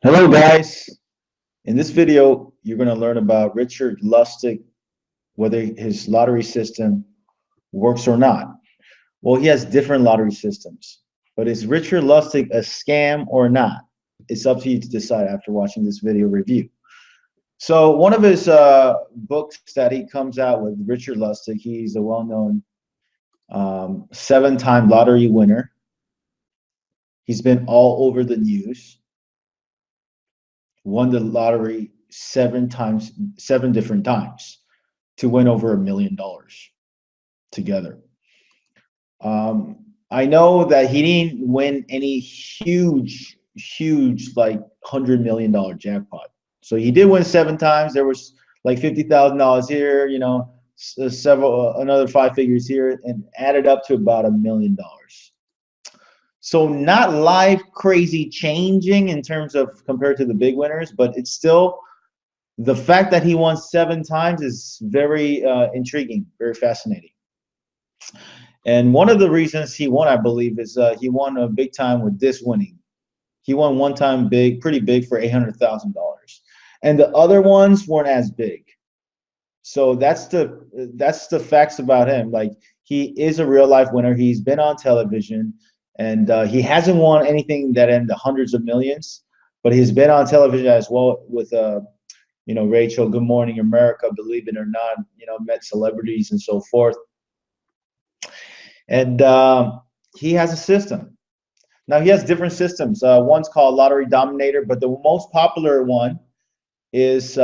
Hello guys, in this video you're going to learn about Richard Lustig, whether his lottery system works or not. Well, he has different lottery systems, but is Richard Lustig a scam or not? It's up to you to decide after watching this video review. So one of his books that he comes out with, Richard Lustig, he's a well-known 7-time lottery winner. He's been all over the news. Won the lottery 7 different times to win over $1 million together. I know that he didn't win any huge like $100 million jackpot. So he did win 7 times. There was like $50,000 here, several another 5 figures here, and added up to about $1 million. So not life crazy changing in terms of compared to the big winners, but it's still the fact that he won 7 times is very intriguing, very fascinating. And one of the reasons he won, I believe, is he won a big time with this winning. He won one time big, pretty big for $800,000, and the other ones weren't as big. So that's the facts about him. Like, he is a real life winner. He's been on television. And he hasn't won anything that in the hundreds of millions, but he's been on television as well with, Rachel, Good Morning America, Believe It or Not, met celebrities and so forth. And he has a system. Now, he has different systems. One's called Lottery Dominator, but the most popular one is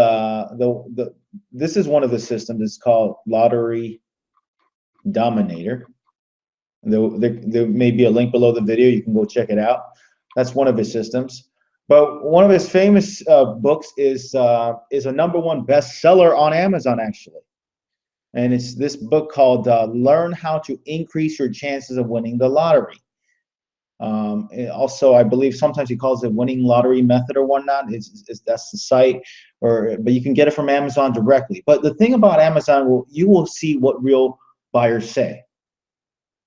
this is one of the systems. It's called Lottery Dominator. There may be a link below the video. You can go check it out. That's one of his systems. But one of his famous books is a #1 bestseller on Amazon, actually. And it's this book called Learn How to Increase Your Chances of Winning the Lottery. Also, I believe sometimes he calls it Winning Lottery Method or whatnot. That's the site, but you can get it from Amazon directly. But the thing about Amazon, you will see what real buyers say.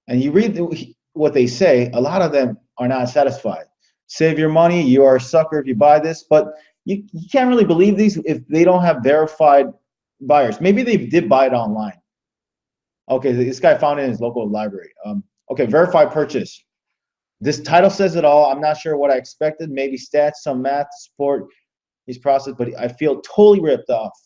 And you read what they say, a lot of them are not satisfied. Save your money, you are a sucker if you buy this, but you can't really believe these if they don't have verified buyers. Maybe they did buy it online. Okay, this guy found it in his local library. Okay, verified purchase. This title says it all. I'm not sure what I expected. Maybe stats, some math to support his process, but I feel totally ripped off.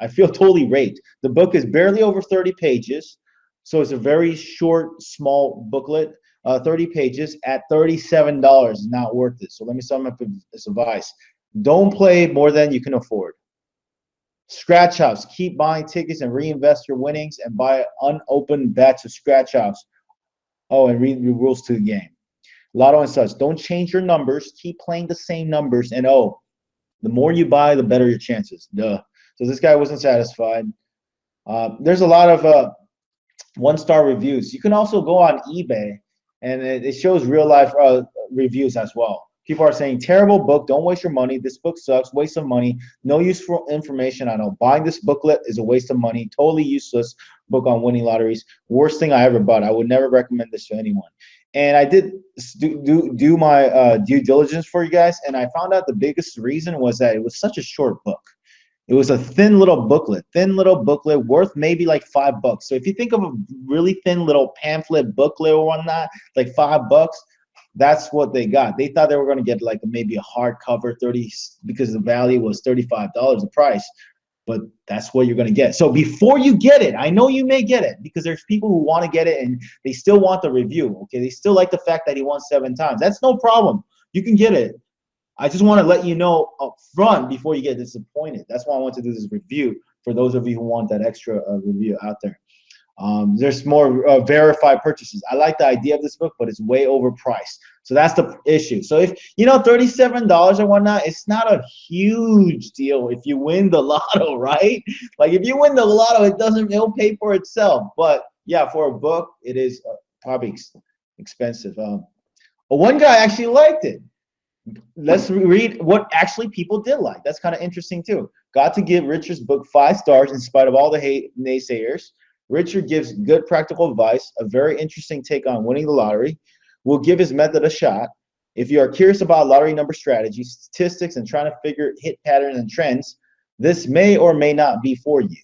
I feel totally raped. The book is barely over 30 pages. So it's a very short, small booklet, 30 pages at $37 is not worth it. So let me sum up this advice. Don't play more than you can afford. Scratch offs. Keep buying tickets and reinvest your winnings and buy unopened batch of scratch offs. Oh, and read the rules to the game. Lotto and such. Don't change your numbers. Keep playing the same numbers. And the more you buy, the better your chances. Duh. So this guy wasn't satisfied. There's a lot of 1-star reviews. You can also go on eBay, and it shows real life reviews as well. People are saying, terrible book, don't waste your money, this book sucks, waste of money, no useful information. I know buying this booklet is a waste of money, totally useless book on winning lotteries, worst thing I ever bought. I would never recommend this to anyone. And I did do my due diligence for you guys, and I found out the biggest reason was that it was such a short book. It was a thin little booklet worth maybe like $5. So if you think of a really thin little pamphlet booklet or whatnot, like $5, that's what they got. They thought they were going to get like maybe a hardcover 30 because the value was $35 the price, but that's what you're going to get. So before you get it, I know you may get it because there's people who want to get it and they still want the review. Okay, they still like the fact that he won 7 times. That's no problem. You can get it. I just want to let you know up front before you get disappointed. That's why I want to do this review for those of you who want that extra review out there. There's more verified purchases. I like the idea of this book, but it's way overpriced. So that's the issue. So if, $37 or whatnot, it's not a huge deal if you win the lotto, right? Like if you win the lotto, it'll pay for itself. But yeah, for a book, it is probably expensive. One guy actually liked it. Let's read what actually people did like. That's kind of interesting too. Got to give Richard's book 5 stars in spite of all the naysayers. Richard gives good practical advice, a very interesting take on winning the lottery. Will give his method a shot. If you are curious about lottery number strategy, statistics, and trying to figure hit patterns and trends, this may or may not be for you.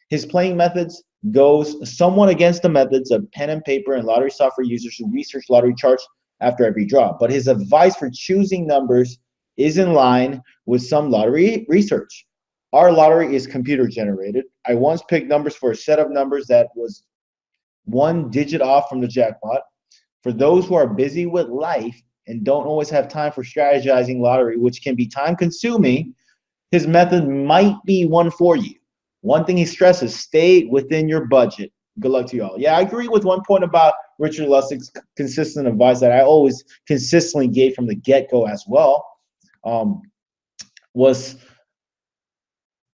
His playing methods goes somewhat against the methods of pen and paper and lottery software users who research lottery charts after every draw. But his advice for choosing numbers is in line with some lottery research. Our lottery is computer generated. I once picked numbers for a set of numbers that was one digit off from the jackpot. For those who are busy with life and don't always have time for strategizing lottery, which can be time consuming, his method might be one for you. One thing he stresses, stay within your budget. Good luck to you all. Yeah, I agree with one point about Richard Lustig's consistent advice that I always consistently gave from the get-go as well, was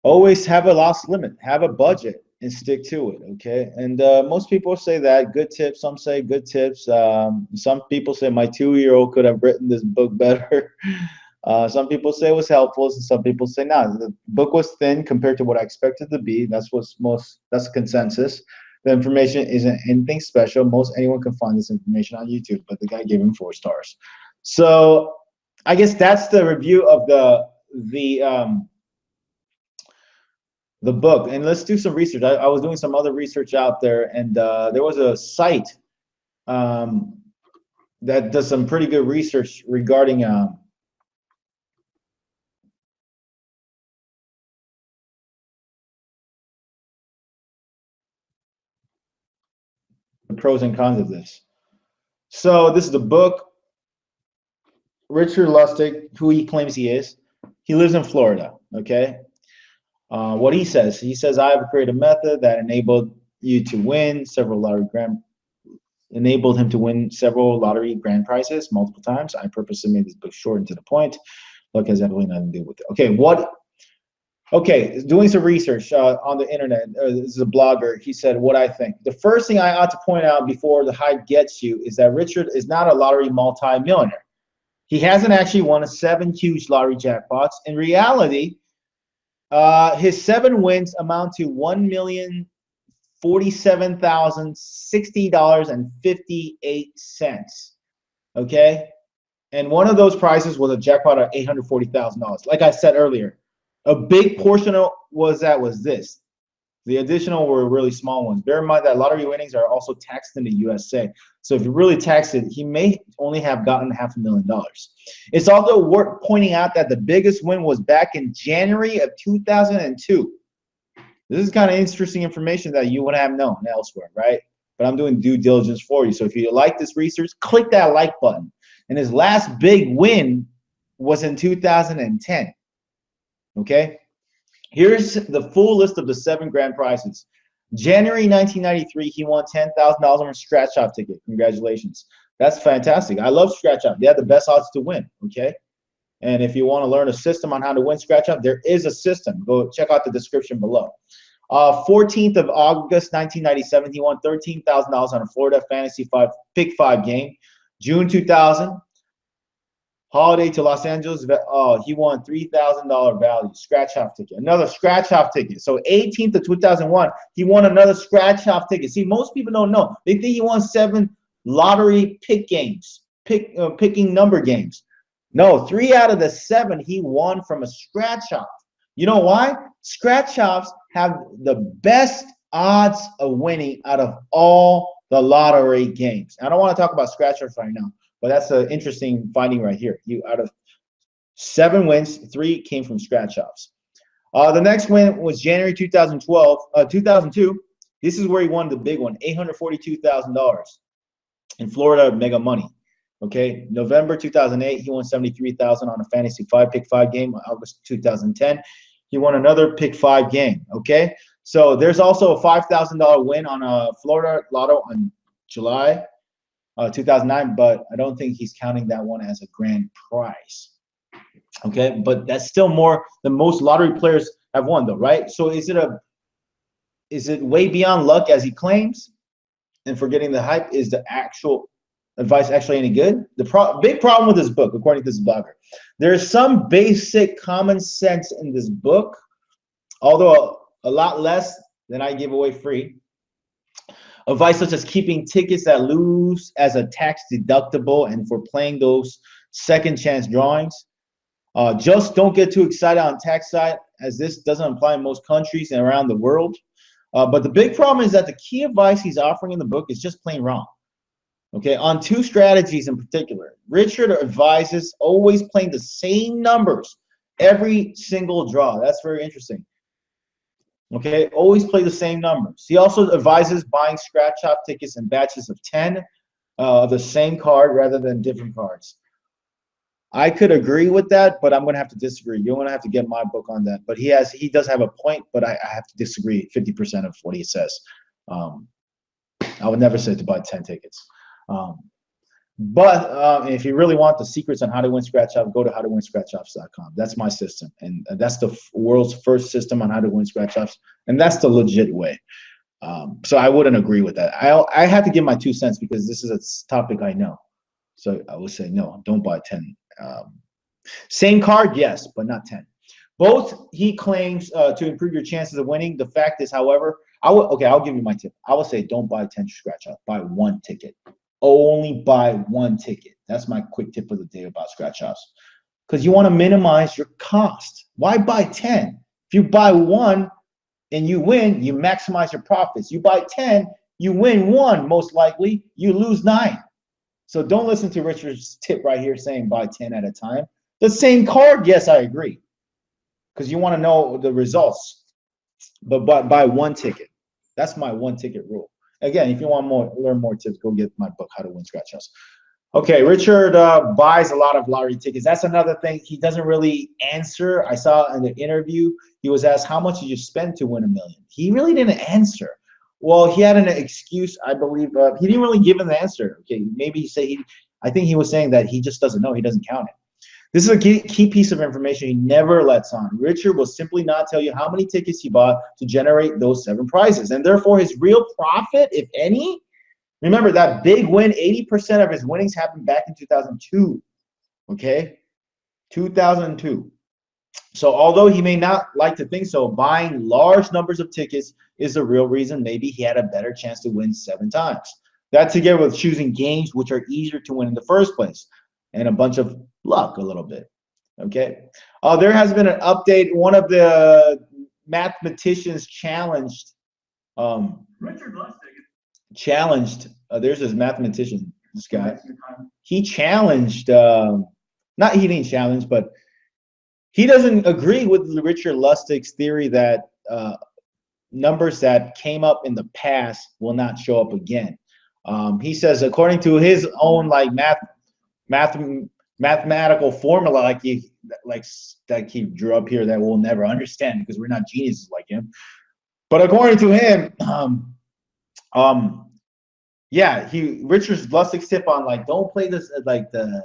always have a loss limit, have a budget, and stick to it, okay? And most people say that, good tips. Some say good tips. Some people say my 2-year-old could have written this book better. Some people say it was helpful, and some people say no. The book was thin compared to what I expected it to be. That's the consensus. The information isn't anything special. Most anyone can find this information on YouTube, but the guy gave him 4 stars. So I guess that's the review of the book. And let's do some research. I was doing some other research out there, and there was a site that does some pretty good research regarding the pros and cons of this. So this is the book. Richard Lustig, who he claims he is, he lives in Florida, okay? What he says, I have created a method that enabled you to win several lottery enabled him to win several lottery grand prizes multiple times. I purposely made this book short and to the point. Look, has absolutely nothing to do with it. Okay, doing some research on the internet. This is a blogger. He said, what I think. The first thing I ought to point out before the hype gets you is that Richard is not a lottery multi-millionaire. He hasn't actually won 7 huge lottery jackpots. In reality, his 7 wins amount to $1,047,060.58. Okay, and one of those prizes was a jackpot of $840,000. Like I said earlier, a big portion of was this. The additional were really small ones. Bear in mind that lottery winnings are also taxed in the USA. So if you really tax it, he may only have gotten $500,000. It's also worth pointing out that the biggest win was back in January of 2002. This is kind of interesting information that you wouldn't have known elsewhere, right? But I'm doing due diligence for you. So if you like this research, click that like button. And his last big win was in 2010. Okay? Here's the full list of the 7 grand prizes. January 1993, he won $10,000 on a scratch off ticket. Congratulations. That's fantastic. I love scratch off. They have the best odds to win, okay? And if you want to learn a system on how to win scratch off, there is a system. Go check out the description below. 14th of August 1997, he won $13,000 on a Florida Fantasy Pick 5 game. June 2000, holiday to Los Angeles. Oh, he won $3,000 value scratch off ticket. Another scratch off ticket. So 18th of 2001, he won another scratch off ticket. See, most people don't know. They think he won 7 lottery pick games, picking number games. No, 3 out of the 7 he won from a scratch off. You know why? Scratch offs have the best odds of winning out of all the lottery games. I don't want to talk about scratch offs right now, but that's an interesting finding right here. Out of 7 wins, 3 came from scratch offs. The next win was January 2002. This is where he won the big one, $842,000 in Florida Mega Money. Okay, November 2008, he won $73,000 on a Fantasy Pick 5 game. August 2010, he won another Pick 5 game. Okay, so there's also a $5,000 win on a Florida Lotto on July 2009, but I don't think he's counting that one as a grand prize. Okay, but that's still more than most lottery players have won, though, right? So is it way beyond luck as he claims, and forgetting the hype? Is the actual advice actually any good? The big problem with this book, according to this blogger, there's some basic common sense in this book, although a lot less than I give away free. Advice such as keeping tickets that lose as a tax deductible, and for playing those second chance drawings. Just don't get too excited on tax side, as this doesn't apply in most countries and around the world. But the big problem is that the key advice he's offering in the book is just plain wrong. Okay, on two strategies in particular. Richard advises always playing the same numbers every single draw. That's very interesting. Okay, always play the same numbers. He also advises buying scratch-off tickets in batches of 10 of the same card rather than different cards. I could agree with that, but I'm going to have to disagree. You're going to have to get my book on that. But he does have a point, but I have to disagree 50% of what he says. I would never say to buy 10 tickets. But if you really want the secrets on how to win scratch-off, go to howtowinscratch-offs.com. That's my system, and that's the world's first system on how to win scratch-offs, and that's the legit way. So I wouldn't agree with that. I have to give my 2 cents because this is a topic I know. So I would say no, don't buy 10. Same card, yes, but not 10. Both he claims to improve your chances of winning. The fact is, however, I'll give you my tip. I would say don't buy 10 scratch-off. Buy 1 ticket. Only buy 1 ticket. That's my quick tip of the day about scratch-offs. Because you want to minimize your cost. Why buy 10? If you buy 1 and you win, you maximize your profits. You buy 10, you win 1, most likely, you lose 9. So don't listen to Richard's tip right here saying buy 10 at a time. The same card, yes, I agree. Because you want to know the results. But buy 1 ticket. That's my 1 ticket rule. Again, if you want learn more tips, go get my book, How to Win Scratch-Offs. Okay, Richard buys a lot of lottery tickets. That's another thing he doesn't really answer. I saw in the interview, he was asked, how much did you spend to win $1 million? He really didn't answer. Well, he had an excuse, I believe. He didn't really give an answer. Okay, maybe I think he was saying that he just doesn't know. He doesn't count it. This is a key piece of information he never lets on. Richard will simply not tell you how many tickets he bought to generate those 7 prizes. And therefore, his real profit, if any, remember that big win, 80% of his winnings happened back in 2002. Okay? 2002. So although he may not like to think so, buying large numbers of tickets is the real reason maybe he had a better chance to win 7 times. That together with choosing games which are easier to win in the first place. And a bunch of luck a little bit. Okay. There has been an update. One of the mathematicians challenged. Richard Lustig. Challenged. There's this mathematician, this guy. He challenged, not he didn't challenge, but he doesn't agree with Richard Lustig's theory that numbers that came up in the past will not show up again. He says, according to his own like mathematical formula that he drew up here that we'll never understand because we're not geniuses like him. But according to him, Richard Lustig's tip on like don't play this like the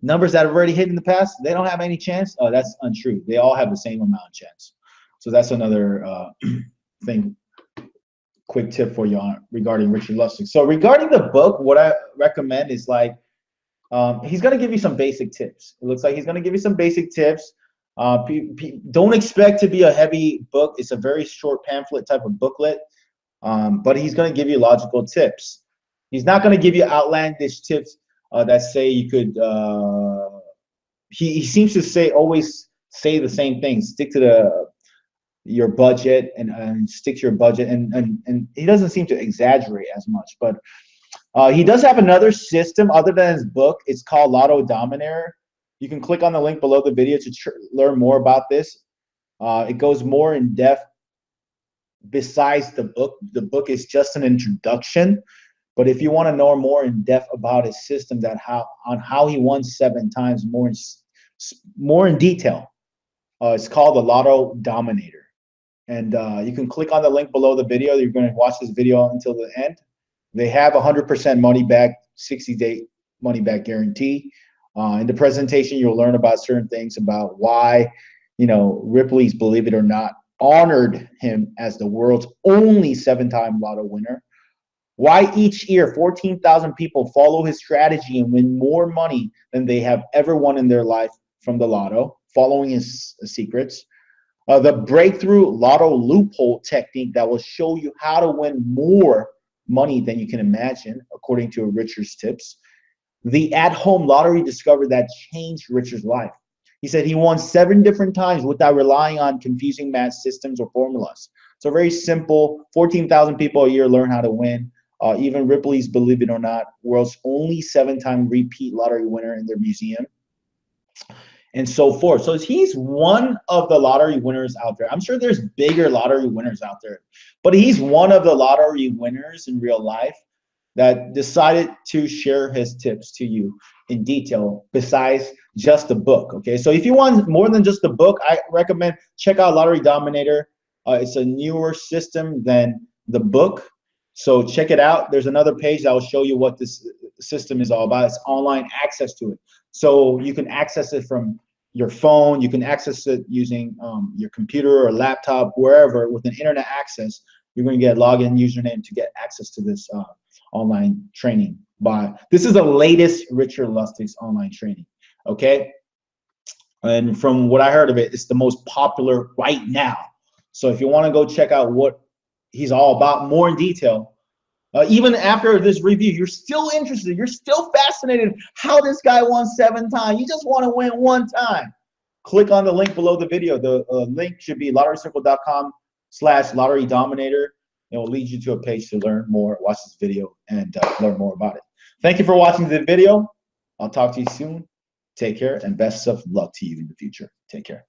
numbers that have already hit in the past, they don't have any chance. Oh, that's untrue. They all have the same amount of chance. So that's another thing. Quick tip for you regarding Richard Lustig. So regarding the book, what I recommend is like he's going to give you some basic tips. It looks like he's going to give you some basic tips. Don't expect to be a heavy book. It's a very short pamphlet type of booklet, but he's going to give you logical tips. He's not going to give you outlandish tips that say you could. He seems to always say the same thing. Stick to your budget and stick to your budget, and he doesn't seem to exaggerate as much, but. He does have another system other than his book. It's called Lotto Dominator. You can click on the link below the video to learn more about this. It goes more in depth besides the book. The book is just an introduction. But if you want to know more in depth about his system, how he won 7 times more in detail, it's called the Lotto Dominator. And you can click on the link below the video. You're going to watch this video until the end. They have 100% money back, 60-day money back guarantee. In the presentation, you'll learn about certain things about why, Ripley's, believe it or not, honored him as the world's only 7-time lotto winner. Why each year 14,000 people follow his strategy and win more money than they have ever won in their life from the lotto, following his secrets. The breakthrough lotto loophole technique that will show you how to win more money than you can imagine, according to Richard's tips. the at-home lottery discovery that changed Richard's life. He said he won 7 different times without relying on confusing math systems or formulas. So very simple. 14,000 people a year learn how to win. Even Ripley's, believe it or not, world's only 7-time repeat lottery winner in their museum, and so forth. So he's one of the lottery winners out there. I'm sure there's bigger lottery winners out there, but he's one of the lottery winners in real life that decided to share his tips to you in detail besides just the book. Okay, so if you want more than just the book, I recommend check out Lottery Dominator. It's a newer system than the book, so check it out. There's another page that will show you what this system is all about. It's online access to it, so you can access it from your phone. You can access it using your computer or laptop, wherever, with an internet access. You're going to get a login username to get access to this online training. This is the latest Richard Lustig's online training. Okay, and from what I heard of it, it's the most popular right now. So if you want to go check out what he's all about more in detail, even after this review, you're still interested, you're still fascinated how this guy won 7 times, you just want to win 1 time, click on the link below the video. The link should be lotterycircle.com/lotterydominator. It will lead you to a page to learn more, watch this video, and learn more about it. Thank you for watching the video. I'll talk to you soon. Take care, and best of luck to you in the future. Take care.